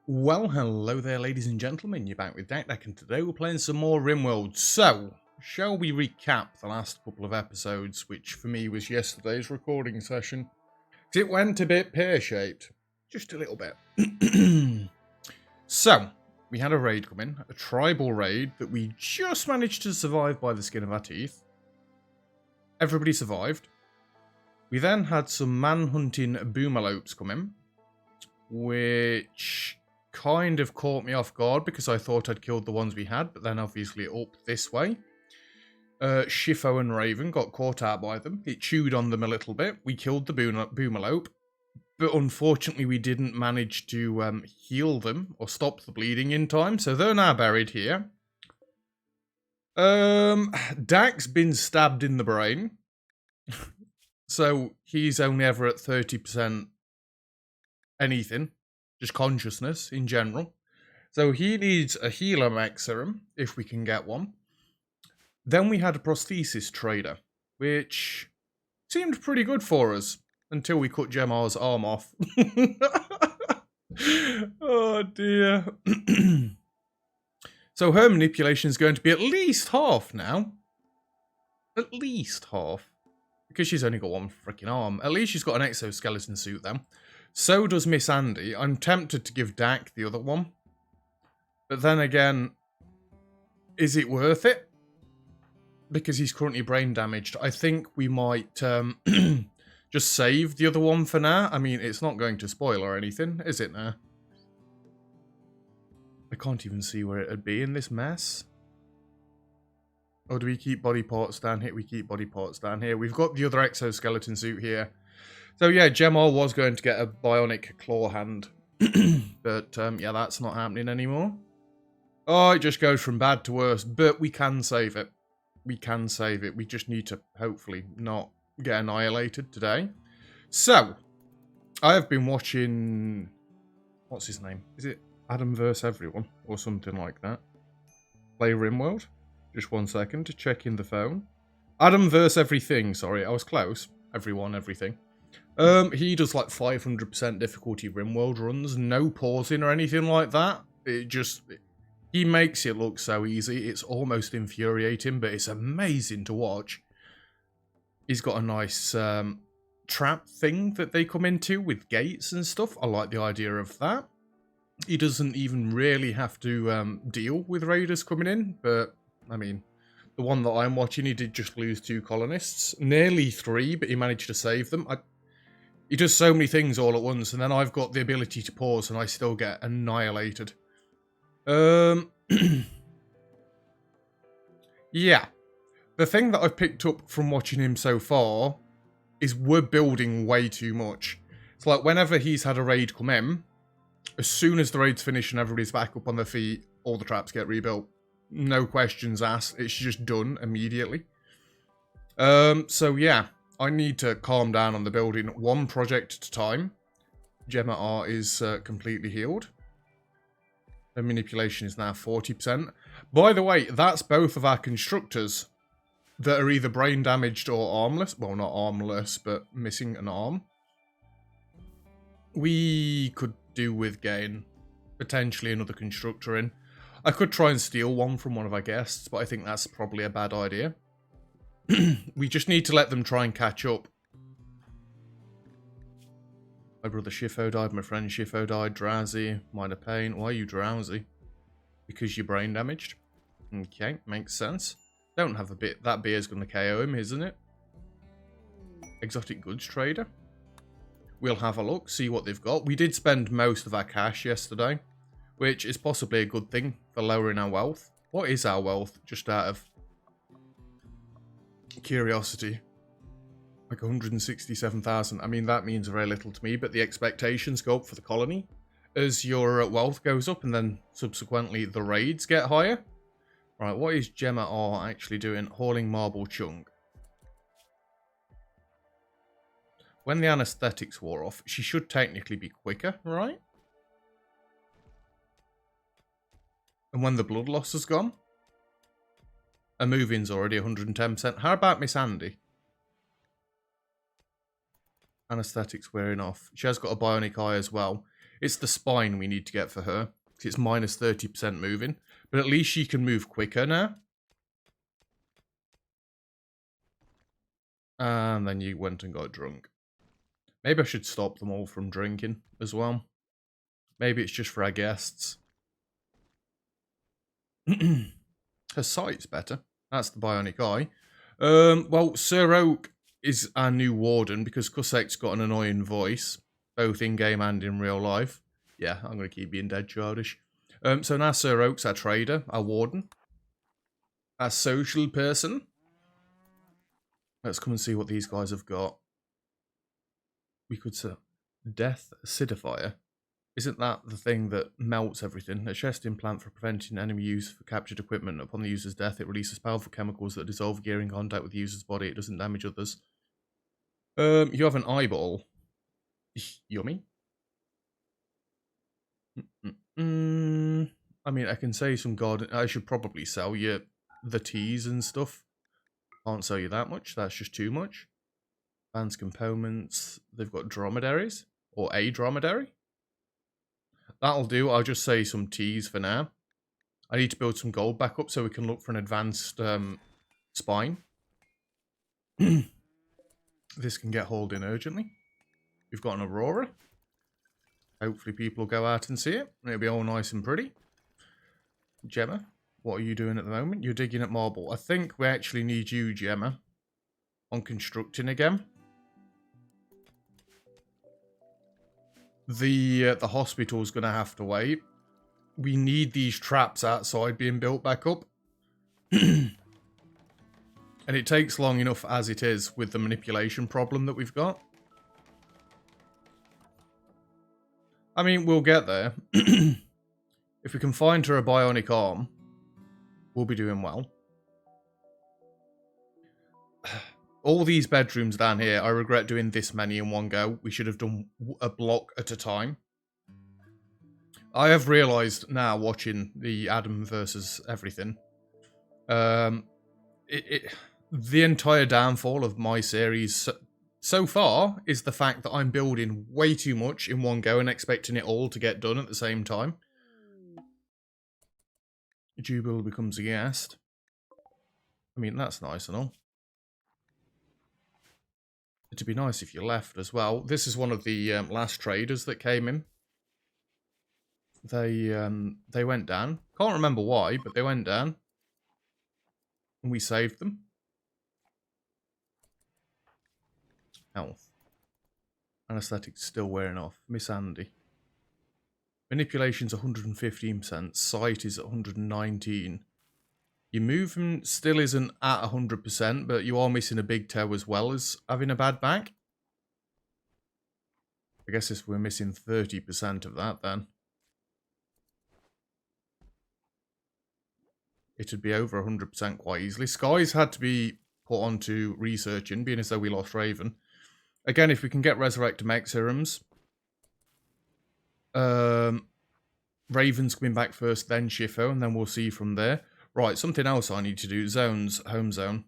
Well, hello there, ladies and gentlemen. You're back with Deck, and today we're playing some more Rimworld. So, shall we recap the last couple of episodes, which for me was yesterday's recording session? It went a bit pear-shaped. Just a little bit. So, we had a raid come in, a tribal raid that we just managed to survive by the skin of our teeth. Everybody survived. We then had some man-hunting boomalopes come in, which kind of caught me off guard because I thought I'd killed the ones we had, but then obviously up this way. Shifo and Raven got caught out by them. It chewed on them a little bit. We killed the boomalope, but unfortunately we didn't manage to heal them or stop the bleeding in time, so they're now buried here. Dak's been stabbed in the brain, so he's only ever at 30% anything. Just consciousness in general. So he needs a healer mech serum, if we can get one. Then we had a prosthesis trader, which seemed pretty good for us, until we cut Gemmar's arm off. Oh dear. So her manipulation is going to be at least half now. At least half. Because she's only got one freaking arm. At least she's got an exoskeleton suit then. So does Miss Andy. I'm tempted to give Dak the other one. But then again, is it worth it? Because he's currently brain damaged. I think we might just save the other one for now. I mean, it's not going to spoil or anything, is it now? I can't even see where it would be in this mess. Or do we keep body parts down here? We keep body parts down here. We've got the other exoskeleton suit here. So yeah, Gemmar was going to get a bionic claw hand. But yeah, that's not happening anymore. Oh, it just goes from bad to worse. But we can save it. We can save it. We just need to hopefully not get annihilated today. So, I have been watching... What's his name? Is it Adam vs Everyone? Or something like that? Play Rimworld? Just 1 second to check in the phone. Adam vs Everything, sorry. I was close. Everyone, everything. He does like 500% difficulty Rimworld runs, no pausing or anything like that. He makes it look so easy, it's almost infuriating, but it's amazing to watch. He's got a nice trap thing that they come into with gates and stuff. I like the idea of that. He doesn't even really have to deal with raiders coming in, but I mean, the one that I'm watching, he did just lose 2 colonists, nearly 3, but he managed to save them. He does so many things all at once, and then I've got the ability to pause, and I still get annihilated. Yeah. The thing that I've picked up from watching him so far is we're building way too much. It's like whenever he's had a raid come in, as soon as the raid's finished and everybody's back up on their feet, all the traps get rebuilt. No questions asked. It's just done immediately. So yeah. I need to calm down on the building 1 project at a time. Gemma is completely healed. Her manipulation is now 40%. By the way, that's both of our constructors that are either brain damaged or armless. Well, not armless, but missing an arm. We could do with getting potentially another constructor in. I could try and steal one from one of our guests, but I think that's probably a bad idea. We just need to let them try and catch up. My brother Shifo died, my friend Shifo died, drowsy, minor pain. Why are you drowsy? Because you're brain damaged. Okay, makes sense. Don't have a bit. That beer's going to KO him, isn't it? Exotic goods trader. We'll have a look, see what they've got. We did spend most of our cash yesterday, which is possibly a good thing for lowering our wealth. What is our wealth? Just out of curiosity. Like 167,000. I mean, that means very little to me, but the expectations go up for the colony as your wealth goes up, and then subsequently the raids get higher. Right, what is Gemma actually doing? Hauling marble chunk. When the anesthetics wore off, she should technically be quicker, right? And when the blood loss has gone? Her moving's already 110%. How about Miss Andy? Anesthetics wearing off. She has got a bionic eye as well. It's the spine we need to get for her. It's minus 30% moving. But at least she can move quicker now. And then you went and got drunk. Maybe I should stop them all from drinking as well. Maybe it's just for our guests. Her sight's better. That's the bionic eye. Well, Sir Oak is our new warden because Cusseck's got an annoying voice, both in-game and in real life. Yeah, I'm going to keep being dead childish. So now Sir Oak's our trader, our warden, our social person. Let's come and see what these guys have got. We could say Death Acidifier. Isn't that the thing that melts everything? A chest implant for preventing enemy use for captured equipment. Upon the user's death, it releases powerful chemicals that dissolve gear in contact with the user's body. It doesn't damage others. You have an eyeball. Yummy. I mean, I can say some garden. I should probably sell you the teas and stuff. Can't sell you that much. That's just too much. Advanced components. They've got dromedaries or a dromedary. That'll do. I'll just say some teas for now. I need to build some gold back up so we can look for an advanced spine. This can get hauled in urgently. We've got an Aurora. Hopefully people will go out and see it. It'll be all nice and pretty. Gemma, what are you doing at the moment? You're digging at marble. I think we actually need you, Gemma, on constructing again. The hospital's going to have to wait. We need these traps outside being built back up. And it takes long enough as it is with the manipulation problem that we've got. I mean, we'll get there. If we can find her a bionic arm, we'll be doing well. All these bedrooms down here, I regret doing this many in one go. We should have done a block at a time. I have realised now, watching the Adam versus everything, the entire downfall of my series so far is the fact that I'm building way too much in one go and expecting it all to get done at the same time. Jubal becomes a guest. I mean, that's nice and all. It'd be nice if you left as well. This is one of the last traders that came in. They went down. Can't remember why, but they went down. And we saved them. Health. Anesthetic's still wearing off. Miss Andy. Manipulation's 115%. Sight is at 119. Your movement still isn't at 100%, but you are missing a big toe as well as having a bad back. I guess if we're missing 30% of that, then it'd be over 100% quite easily. Sky's had to be put onto researching, being as though we lost Raven. Again, if we can get Resurrect Mech Serums, Raven's coming back first, then Shifo, and then we'll see from there. Right, something else I need to do. Zones, home zone.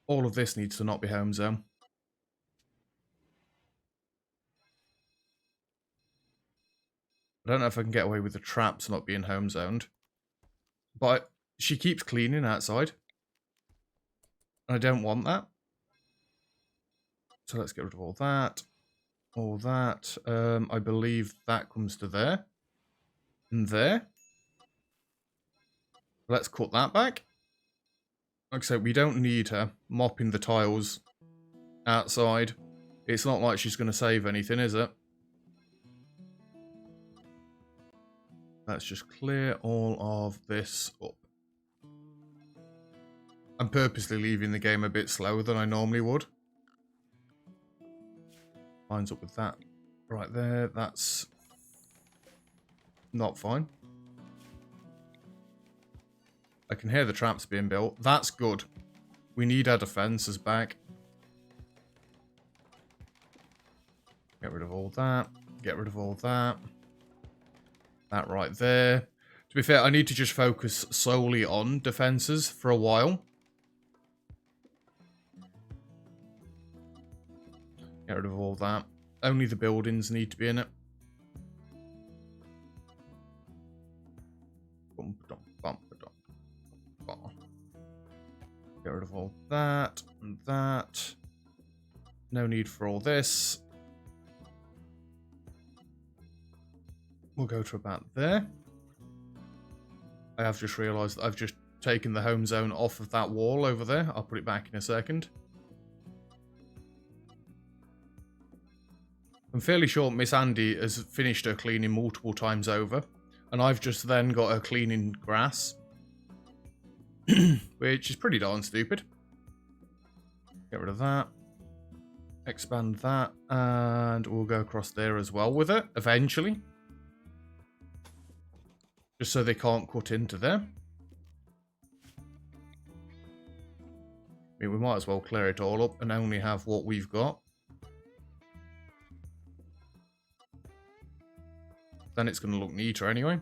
All of this needs to not be home zone. I don't know if I can get away with the traps not being home zoned. But she keeps cleaning outside. I don't want that. So let's get rid of all that. All that. I believe that comes to there. And there. Let's cut that back. Like I said, we don't need her mopping the tiles outside. It's not like she's going to save anything, is it? Let's just clear all of this up. I'm purposely leaving the game a bit slower than I normally would. Lines up with that right there. That's not fine. I can hear the traps being built. That's good. We need our defenses back. Get rid of all that. Get rid of all that. That right there. To be fair, I need to just focus solely on defenses for a while. Get rid of all that. Only the buildings need to be in it. Get rid of all that and that. No need for all this. We'll go to about there. I have just realised that I've just taken the home zone off of that wall over there. I'll put it back in a second. I'm fairly sure Miss Andy has finished her cleaning multiple times over. And I've just then got her cleaning grass. Which is pretty darn stupid. Get rid of that. Expand that. And we'll go across there as well with it, eventually. Just so they can't cut into there. I mean, we might as well clear it all up and only have what we've got. Then it's going to look neater anyway.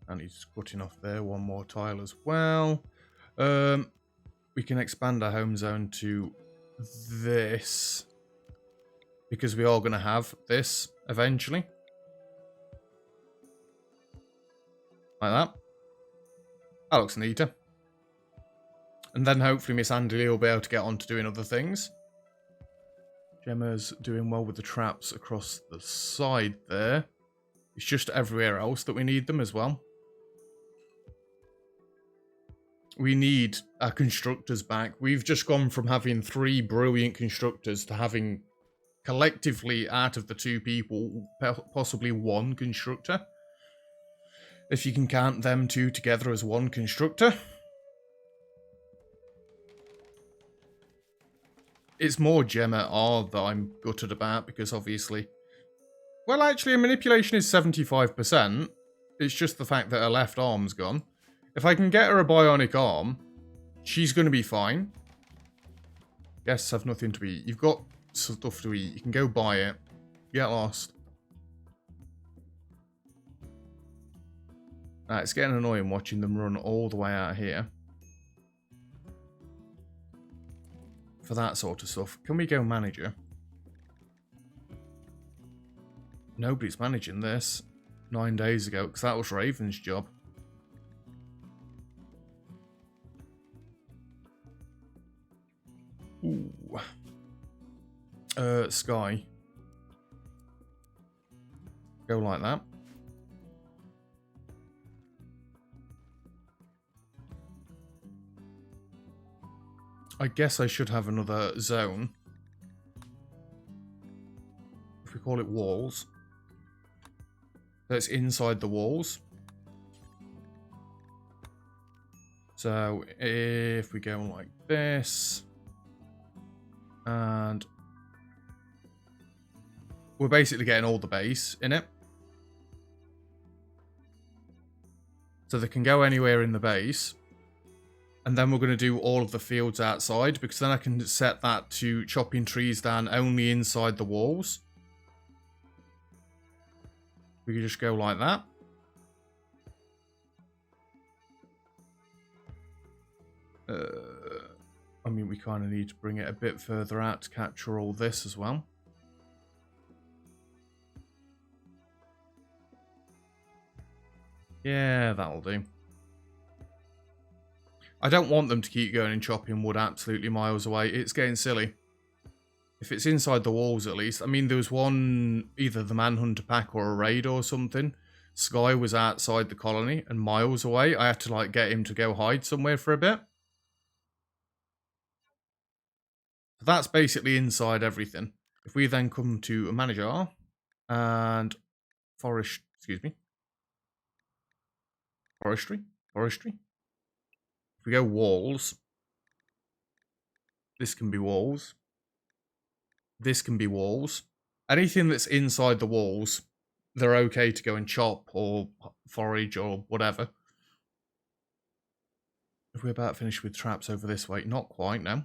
And he's cutting off there one more tile as well. We can expand our home zone to this. Because we are going to have this eventually. Like that. That looks neater. And then hopefully Miss Andy will be able to get on to doing other things. Gemma's doing well with the traps across the side there. It's just everywhere else that we need them as well. We need our constructors back. We've just gone from having 3 brilliant constructors to having collectively out of the 2 people, possibly 1 constructor. If you can count them 2 together as 1 constructor. It's more Gemma R that I'm gutted about because obviously... Well, actually, her manipulation is 75%. It's just the fact that her left arm's gone. If I can get her a bionic arm, she's going to be fine. Guests have nothing to eat. You've got stuff to eat. You can go buy it. Get lost. It's getting annoying watching them run all the way out here. For that sort of stuff. Can we go manager? Nobody's managing this 9 days ago, because that was Raven's job. Ooh. Sky. Go like that. I guess I should have another zone. If we call it walls. That's inside the walls. So if we go like this. And we're basically getting all the base in it. So they can go anywhere in the base. And then we're going to do all of the fields outside, because then I can set that to chopping trees down only inside the walls. We can just go like that. I mean, we kind of need to bring it a bit further out to capture all this as well. Yeah, that'll do. I don't want them to keep going and chopping wood absolutely miles away. It's getting silly. If it's inside the walls at least. I mean, there was one, either the Manhunter pack or a raid or something. Sky was outside the colony and miles away. I had to like get him to go hide somewhere for a bit. So that's basically inside everything. If we then come to a manager and forestry. If we go walls, this can be walls. This can be walls. Anything that's inside the walls, they're okay to go and chop or forage or whatever. If we're about finished with traps over this way, not quite, no.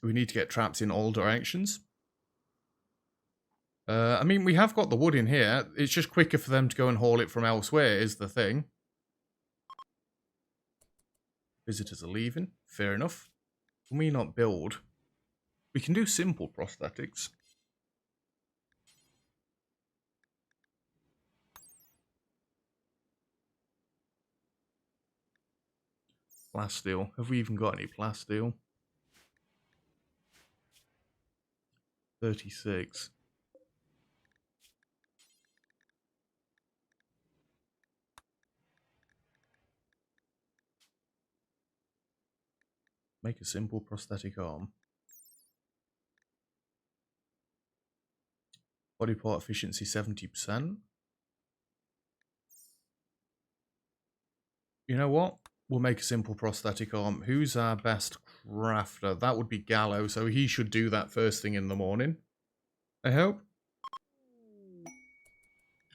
We need to get traps in all directions. I mean, we have got the wood in here. It's just quicker for them to go and haul it from elsewhere is the thing. Visitors are leaving. Fair enough. Can we not build? We can do simple prosthetics. Plasteel. Have we even got any plasteel? 36. Make a simple prosthetic arm. Body part efficiency 70%. You know what? We'll make a simple prosthetic arm. Who's our best crafter? That would be Gallo, so he should do that first thing in the morning. I hope.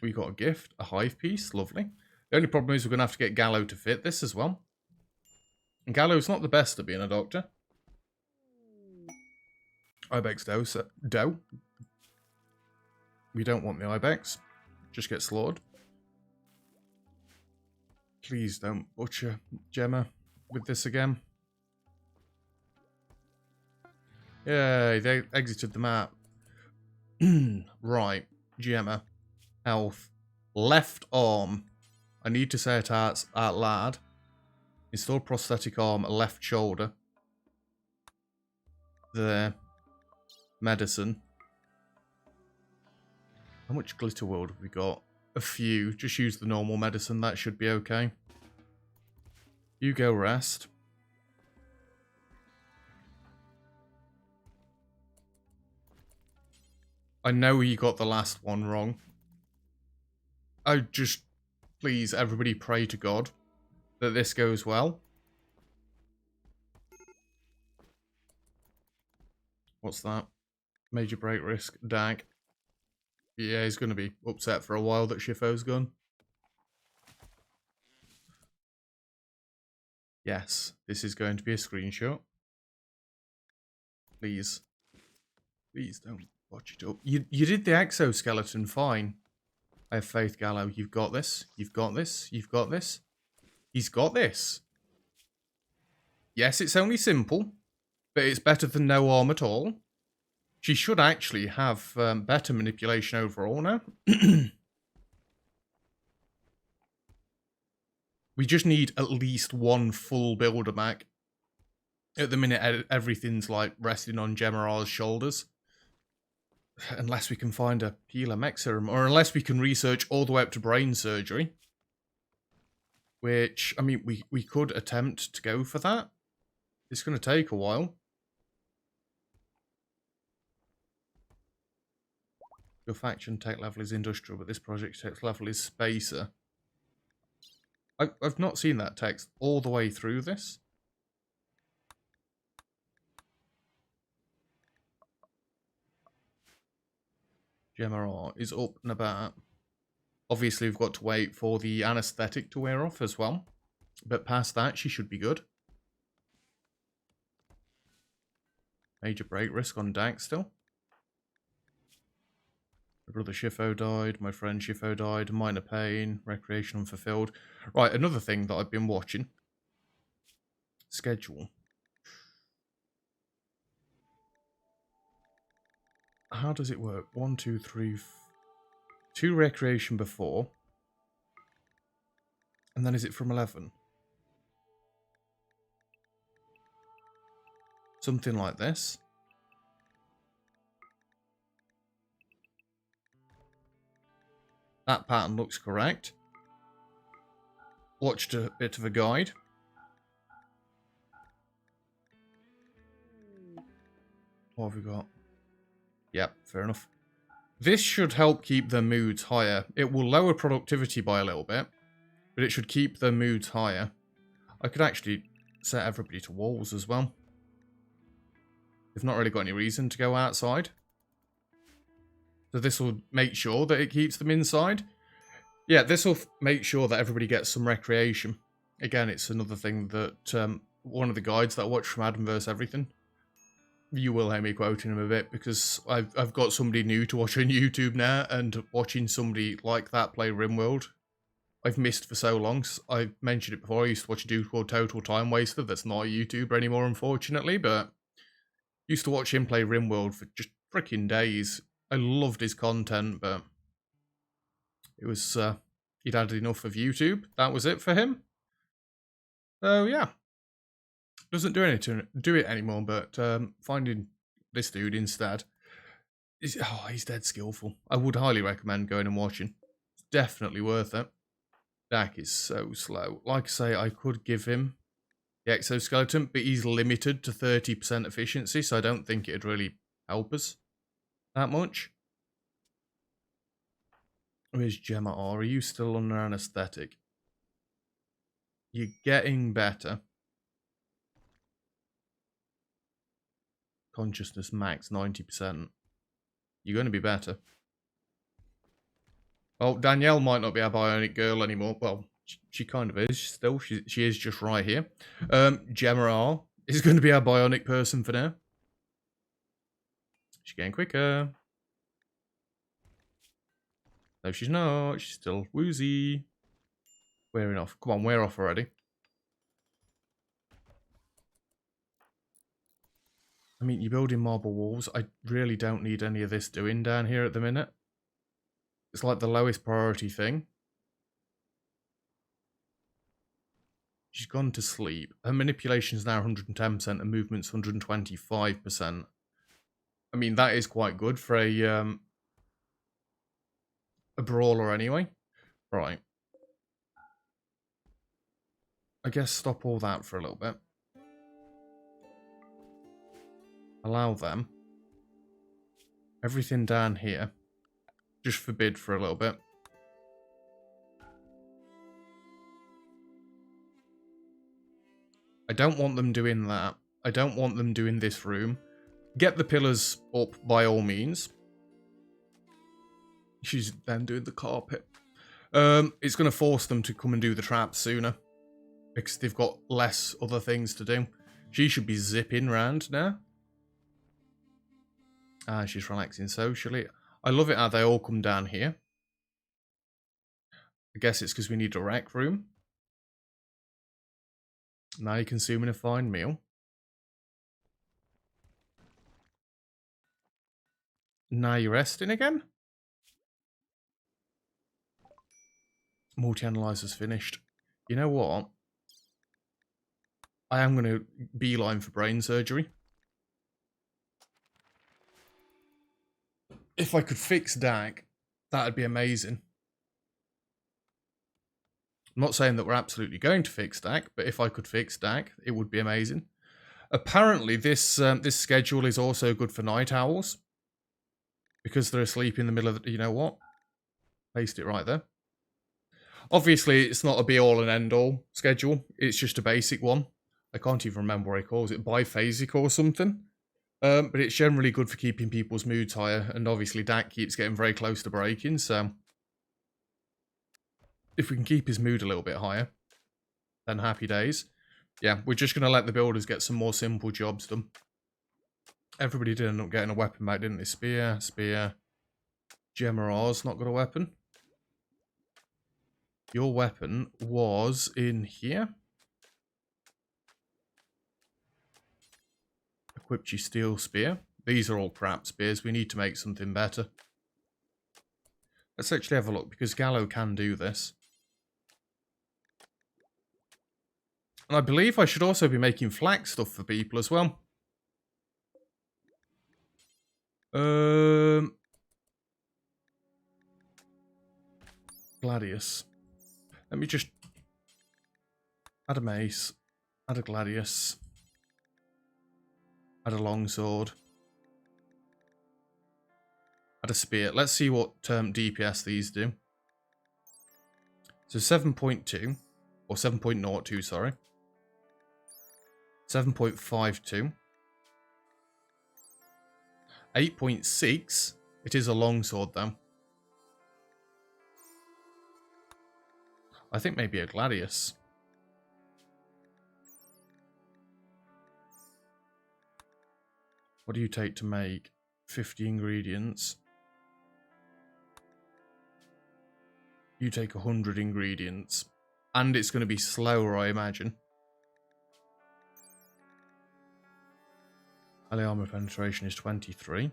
We got a gift, a hive piece, lovely. The only problem is we're going to have to get Gallo to fit this as well. And Gallo's not the best at being a doctor. Ibex dough. We don't want the Ibex. Just get slaughtered. Please don't butcher Gemma with this again. Yay, they exited the map. Right, Gemma. Health. Left arm. I need to say it out loud. Install prosthetic arm, left shoulder. There. Medicine. How much glitter world have we got? A few. Just use the normal medicine. That should be okay. You go rest. I know you got the last one wrong. I just... Please, everybody pray to God that this goes well. What's that? Major break risk. Dag. Yeah, he's going to be upset for a while that Shifo's gone. Yes, this is going to be a screenshot. Please. Please don't watch it up. You did the exoskeleton fine. I have faith, Gallo. You've got this. You've got this. You've got this. He's got this. Yes, it's only simple, but it's better than no arm at all. She should actually have better manipulation overall now. We just need at least one full builder back. At the minute, everything's like resting on Gemara's shoulders. Unless we can find a healer mech serum, or unless we can research all the way up to brain surgery. Which, I mean, we could attempt to go for that. It's going to take a while. Your faction tech level is industrial, but this project tech level is spacer. I've not seen that text all the way through this. Gemma is up and about. Obviously, we've got to wait for the anesthetic to wear off as well. But past that, she should be good. Major break risk on Dag still. My brother Shifo died. My friend Shifo died. Minor pain. Recreation unfulfilled. Right, another thing that I've been watching. Schedule. How does it work? 1, 2, 3... 2 recreation before. And then is it from 11? Something like this. That pattern looks correct. Watched a bit of a guide. What have we got? Yep, fair enough. This should help keep their moods higher. It will lower productivity by a little bit, but it should keep their moods higher. I could actually set everybody to walls as well. They've not really got any reason to go outside. So this will make sure that it keeps them inside. Yeah, this will make sure that everybody gets some recreation. Again, it's another thing that one of the guides that I watched from Adam vs. Everything. You will hear me quoting him a bit because I've got somebody new to watch on YouTube now, and watching somebody like that play Rimworld I've missed for so long. I mentioned it before. I used to watch a dude called Total Time Waster. That's not a YouTuber anymore, unfortunately, but used to watch him play Rimworld for just freaking days. I loved his content, but it was he'd had enough of YouTube. That was it for him. So yeah, doesn't do it anymore. But finding this dude instead, he's dead skillful. I would highly recommend going and watching. It's definitely worth it. Dak is so slow. Like I say, I could give him the exoskeleton, but he's limited to 30% efficiency, so I don't think it'd really help us that much. Where's Gemma R? Are you still under anesthetic? You're getting better. Consciousness max 90%. You're going to be better. Well, Danielle might not be a bionic girl anymore. Well, she kind of is still. She is just right here. Gemma R is going to be our bionic person for now. She's getting quicker. No, she's not. She's still woozy. Wearing off. Come on, wear off already. I mean, you're building marble walls. I really don't need any of this doing down here at the minute. It's like the lowest priority thing. She's gone to sleep. Her manipulation is now 110% and movement's 125%. I mean, that is quite good for a brawler anyway. Right. I guess stop all that for a little bit. Allow them. Everything down here. Just forbid for a little bit. I don't want them doing that. I don't want them doing this room. Get the pillars up by all means. She's then doing the carpet. It's going to force them to come and do the traps sooner. Because they've got less other things to do. She should be zipping round now. Ah, she's relaxing socially. I love it how they all come down here. I guess it's because we need a rec room. Now you're consuming a fine meal. Now you're resting again? Multi-analyzer's finished. You know what? I am going to beeline for brain surgery. If I could fix Dak, that'd be amazing. I'm not saying that we're absolutely going to fix Dak, but if I could fix Dak, it would be amazing. Apparently, this schedule is also good for night owls. Because they're asleep in the middle of the... You know what? Paste it right there. Obviously, it's not a be-all and end-all schedule. It's just a basic one. I can't even remember what he calls it. Biphasic or something. But it's generally good for keeping people's moods higher. And obviously, Dak keeps getting very close to breaking. So, if we can keep his mood a little bit higher, then happy days. Yeah, we're just going to let the builders get some more simple jobs done. Everybody did end up getting a weapon back, didn't they? Spear, spear. Gemma R's not got a weapon. Your weapon was in here. Equipped you steel spear. These are all crap spears. We need to make something better. Let's actually have a look, because Gallo can do this. And I believe I should also be making flak stuff for people as well. Gladius. Let me just add a mace, add a gladius, add a longsword, add a spear. Let's see what DPS these do. So 7.2, or 7.02, sorry. 7.52. 8.6. It is a longsword though. I think maybe a gladius. What do you take to make 50 ingredients? You take 100 ingredients. And it's going to be slower, I imagine. Ally armor penetration is 23.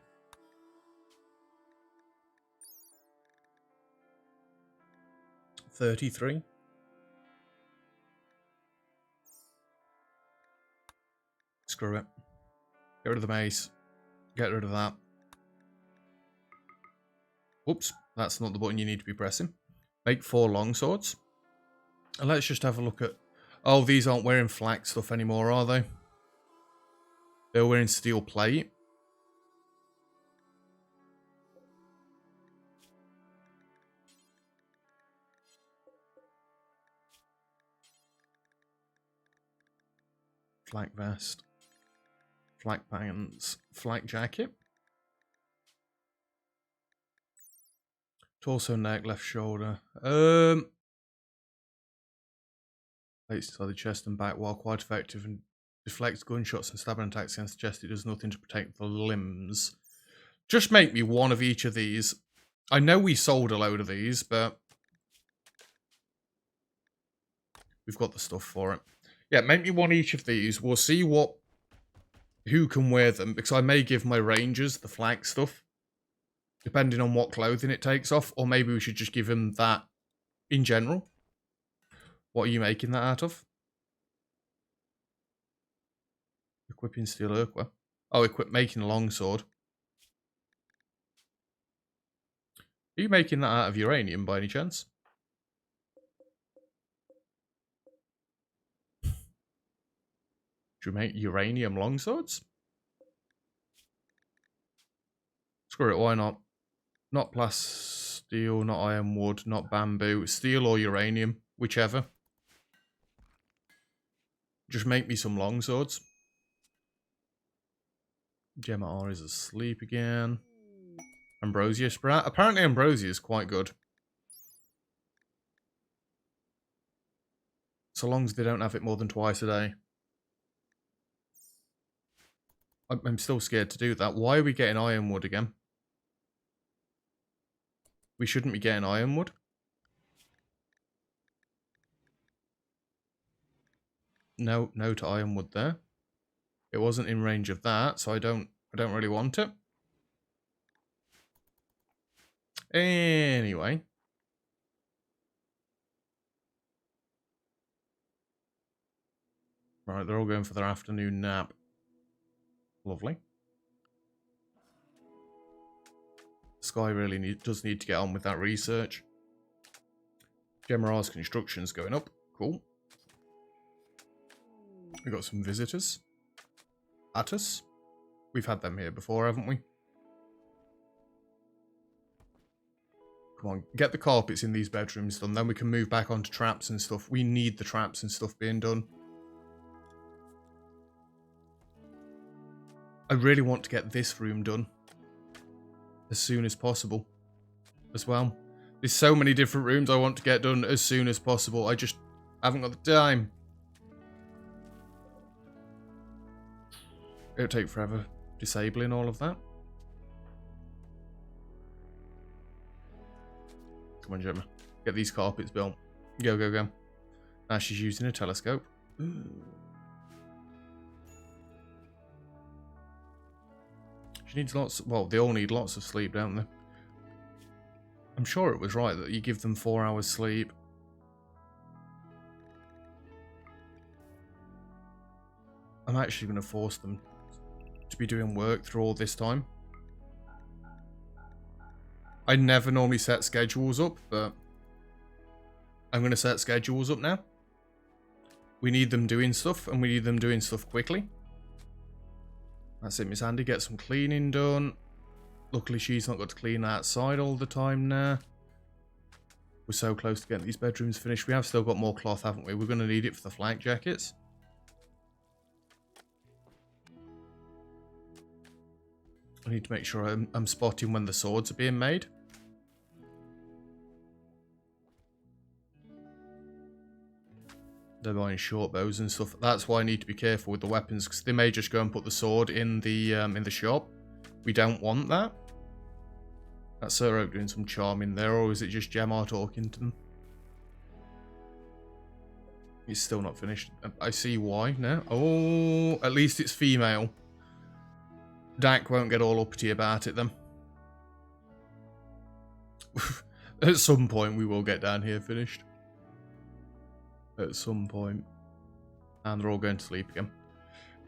$33. Screw it. Get rid of the mace. Get rid of that. Oops, that's not the button you need to be pressing. Make 4 longswords. And let's just have a look at... Oh, these aren't wearing flak stuff anymore, are they? They're wearing steel plate. Flak vest. Flak pants. Flak jacket. Torso, neck, left shoulder. Plates inside the chest and back, while quite effective and deflects gunshots and stabbing attacks against the chest, it does nothing to protect the limbs. Just make me one of each of these. I know we sold a load of these, but we've got the stuff for it. Yeah, make me one each of these. We'll see who can wear them, because I may give my rangers the flak stuff, depending on what clothing it takes off, or maybe we should just give them that in general. What are you making that out of? Equipping steel earthwork. Oh, making a longsword. Are you making that out of uranium by any chance? Should we make uranium longswords? Screw it, why not? Not steel, not ironwood, not bamboo. Steel or uranium, whichever. Just make me some longswords. Gemma R is asleep again. Ambrosia Sprat. Apparently Ambrosia is quite good. So long as they don't have it more than twice a day. I'm still scared to do that. Why are we getting ironwood again? We shouldn't be getting ironwood. No to ironwood there. It wasn't in range of that, so I don't really want it. Anyway. Right, they're all going for their afternoon nap. Lovely. Sky really does need to get on with that research. Gemara's construction's going up. Cool. We got some visitors. Asus. We've had them here before, haven't we? Come on, get the carpets in these bedrooms done, then we can move back onto traps and stuff. We need the traps and stuff being done. I really want to get this room done as soon as possible as well. There's so many different rooms I want to get done as soon as possible. I just haven't got the time. It'll take forever disabling all of that. Come on, Gemma. Get these carpets built. Go, go, go. Now she's using a telescope. She needs lots... Well, they all need lots of sleep, don't they? I'm sure it was right that you give them 4 hours sleep. I'm actually going to force them to be doing work through all this time. I never normally set schedules up, but I'm going to set schedules up now. We need them doing stuff, and we need them doing stuff quickly. That's it, Miss Andy. Get some cleaning done. Luckily, she's not got to clean outside all the time now. We're so close to getting these bedrooms finished. We have still got more cloth, haven't we? We're going to need it for the flak jackets. I need to make sure I'm spotting when the swords are being made. They're buying short bows and stuff. That's why I need to be careful with the weapons, because they may just go and put the sword in the shop. We don't want that. That's Sir Oak doing some charming there, or is it just Gemma talking to them? He's still not finished. I see why now. Oh, at least it's female. Dak won't get all uppity about it then. At some point we will get down here finished. At some point. And they're all going to sleep again.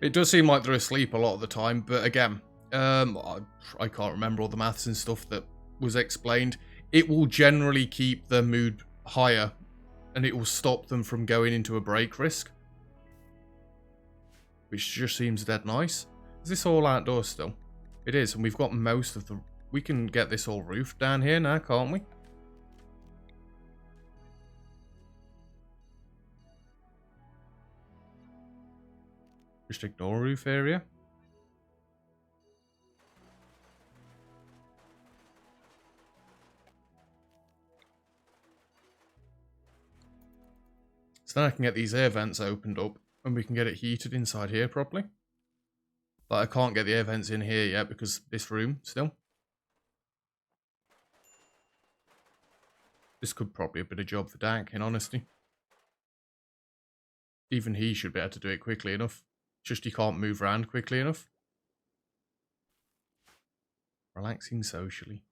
It does seem like they're asleep a lot of the time, but again, I can't remember all the maths and stuff that was explained. It will generally keep their mood higher, and it will stop them from going into a break risk. Which just seems dead nice. Is this all outdoors still? It is, and we've got most of the... We can get this all roofed down here now, can't we? Just ignore roof area. So then I can get these air vents opened up and we can get it heated inside here properly. But I can't get the air vents in here yet because this room still. This could probably have been a job for Dak, in honesty. Even he should be able to do it quickly enough. Just he can't move around quickly enough. Relaxing socially.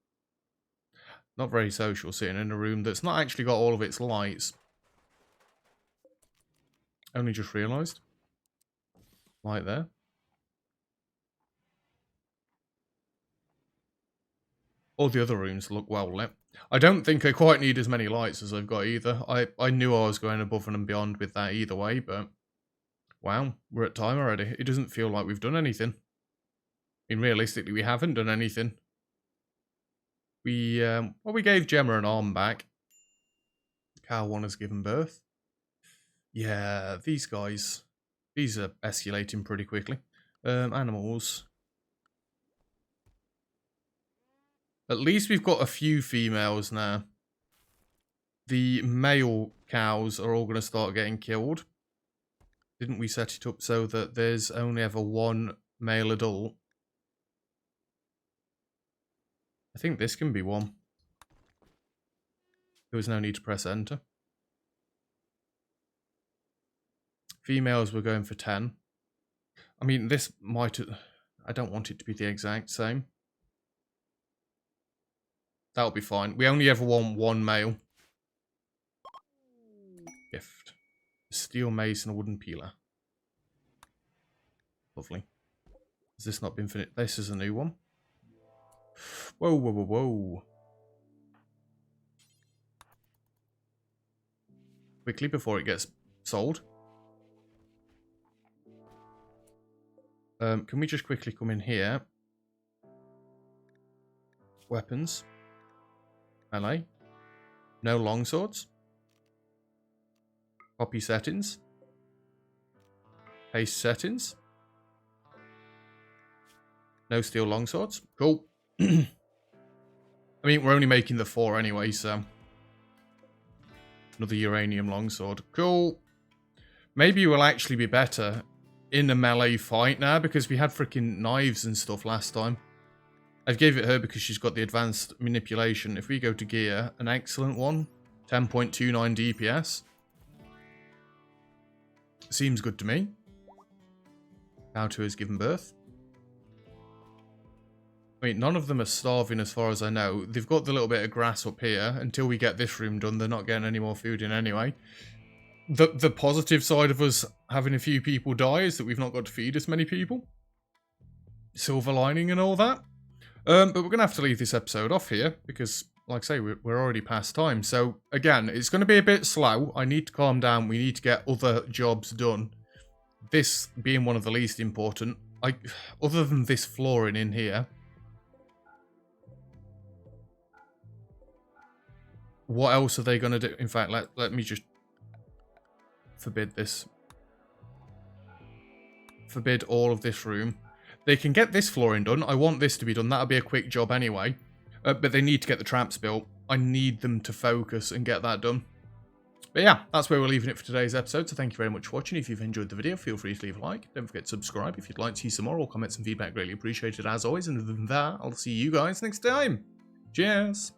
Not very social, sitting in a room that's not actually got all of its lights. Only just realised. Light there. All the other rooms look well lit. I don't think I quite need as many lights as I've got either. I knew I was going above and beyond with that either way, but... Wow, we're at time already. It doesn't feel like we've done anything. I mean, realistically, we haven't done anything. We gave Gemma an arm back. Cow 1 has given birth. Yeah, these guys. These are escalating pretty quickly. Animals. At least we've got a few females now. The male cows are all going to start getting killed. Didn't we set it up so that there's only ever one male adult? I think this can be one. There was no need to press enter. Females were going for 10. I mean, this might... I don't want it to be the exact same. That'll be fine. We only ever want one male. Gift. Steel mace and a wooden peeler. Lovely. Has this not been finished? This is a new one. Whoa, whoa, whoa, whoa. Quickly before it gets sold. Can we just quickly come in here? Weapons. Melee. No longswords. Copy settings. Paste settings. No steel longswords. Cool. I mean, we're only making the 4 anyway, so... Another uranium longsword. Cool. Maybe we'll actually be better in a melee fight now, because we had freaking knives and stuff last time. I gave it her because she's got the advanced manipulation. If we go to gear, an excellent one. 10.29 DPS. Seems good to me. Cow 2 has given birth. I mean, none of them are starving as far as I know. They've got the little bit of grass up here. Until we get this room done, they're not getting any more food in anyway. The positive side of us having a few people die is that we've not got to feed as many people. Silver lining and all that. But we're going to have to leave this episode off here because, like I say, we're already past time. So, again, it's going to be a bit slow. I need to calm down. We need to get other jobs done. This being one of the least important. Other than this flooring in here... What else are they going to do? In fact, let me just forbid this. Forbid all of this room. They can get this flooring done. I want this to be done. That'll be a quick job anyway. But they need to get the traps built. I need them to focus and get that done. But yeah, that's where we're leaving it for today's episode. So thank you very much for watching. If you've enjoyed the video, feel free to leave a like. Don't forget to subscribe if you'd like to see some more. All comments and feedback greatly appreciated as always. And other than that, I'll see you guys next time. Cheers!